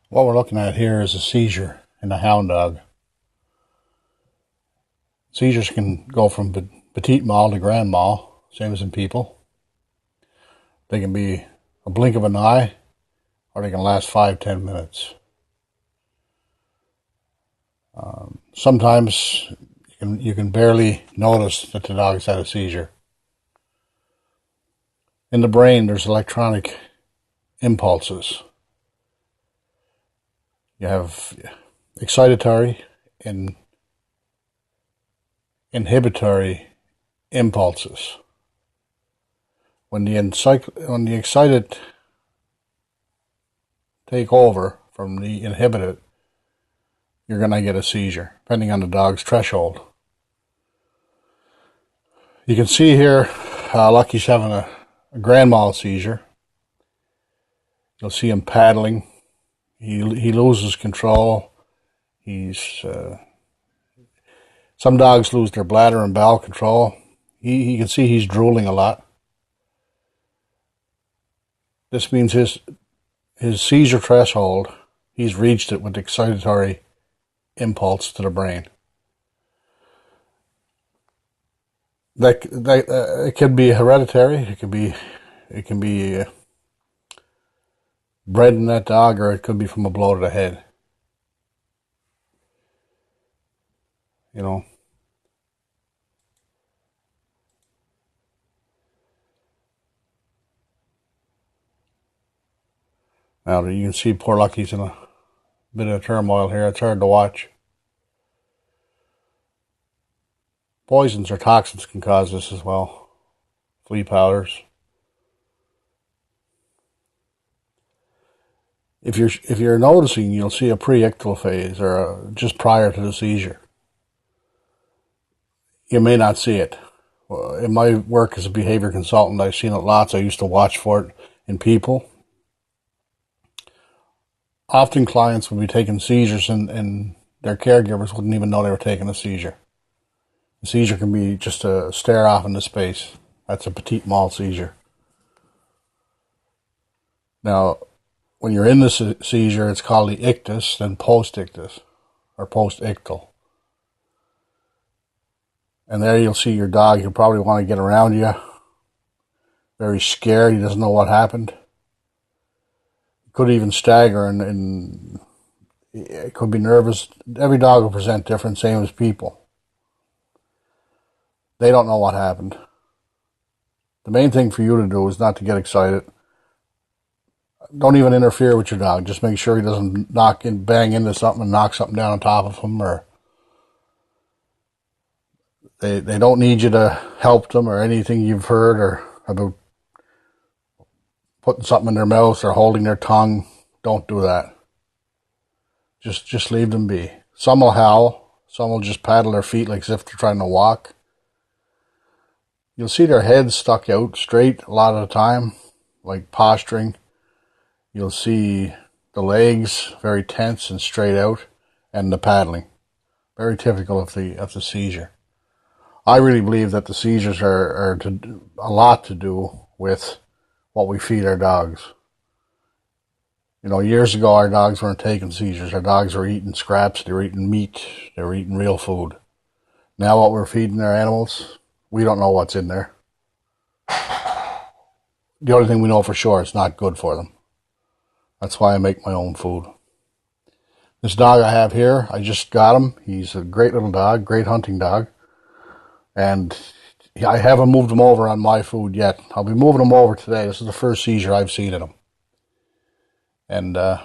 What we're looking at here is a seizure in a hound dog. Seizures can go from petite mal to grand mal, same as in people. They can be a blink of an eye, or they can last 5-10 minutes. Sometimes you can barely notice that the dog's had a seizure. In the brain, there's electronic impulses. You have excitatory and inhibitory impulses. When the excited take over from the inhibited, you're going to get a seizure, depending on the dog's threshold. You can see here, Lucky's having a grand mal seizure. You'll see him paddling. He loses control. Some dogs lose their bladder and bowel control. You can see he's drooling a lot. This means his seizure threshold, he's reached it with excitatory impulse to the brain. It can be hereditary. It can be bred in that dog, or it could be from a blow to the head. You know. Now you can see poor Lucky's in a bit of turmoil here. It's hard to watch. Poisons or toxins can cause this as well. Flea powders. If you're noticing, you'll see a pre-ictal phase, or just prior to the seizure. You may not see it. In my work as a behavior consultant, I've seen it lots. I used to watch for it in people. Often clients would be taking seizures and their caregivers wouldn't even know they were taking a seizure. A seizure can be just a stare off into space. That's a petite mal seizure. Now, when you're in the seizure, it's called the ictus, then post-ictus, or post-ictal. And there you'll see your dog. He'll probably want to get around you. Very scared. He doesn't know what happened. He could even stagger and it could be nervous. Every dog will present different, same as people. They don't know what happened. The main thing for you to do is not to get excited. Don't even interfere with your dog. Just make sure he doesn't bang into something and knock something down on top of him, or they don't need you to help them or anything you've heard or about putting something in their mouth or holding their tongue. Don't do that. Just leave them be. Some will howl. Some will just paddle their feet like as if they're trying to walk. You'll see their heads stuck out straight a lot of the time, like posturing. You'll see the legs very tense and straight out, and the paddling. Very typical of the seizure. I really believe that the seizures are a lot to do with what we feed our dogs. You know, years ago our dogs weren't taking seizures. Our dogs were eating scraps, they were eating meat, they were eating real food. Now what we're feeding our animals, we don't know what's in there. The only thing we know for sure, it's not good for them. That's why I make my own food. This dog I have here, I just got him. He's a great little dog, great hunting dog. And I haven't moved him over on my food yet. I'll be moving him over today. This is the first seizure I've seen in him. And, I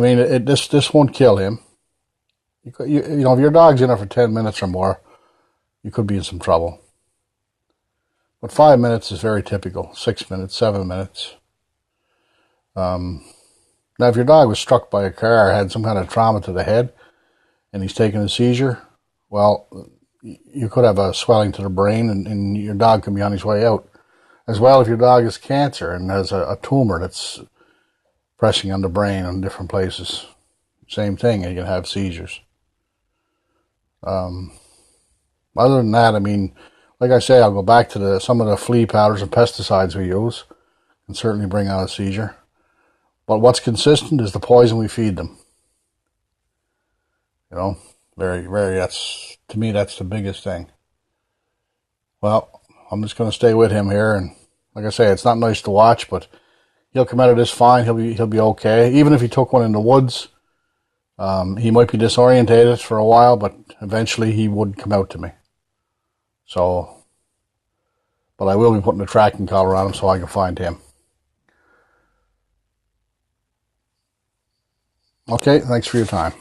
mean, this won't kill him. You know, if your dog's in there for 10 minutes or more, you could be in some trouble. But 5 minutes is very typical. 6 minutes, 7 minutes. Now, if your dog was struck by a car or had some kind of trauma to the head and he's taking a seizure, well, you could have a swelling to the brain and your dog can be on his way out. As well, if your dog has cancer and has a tumor that's pressing on the brain in different places, same thing, you can have seizures. Other than that, I mean, like I say, I'll go back to some of the flea powders and pesticides we use can certainly bring on a seizure. But what's consistent is the poison we feed them. You know, that's, to me, that's the biggest thing. Well, I'm just going to stay with him here, and like I say, it's not nice to watch, but he'll come out of this fine. He'll be okay. Even if he took one in the woods, he might be disorientated for a while, but eventually he would come out to me. So, but I will be putting a tracking collar on him so I can find him. Okay, thanks for your time.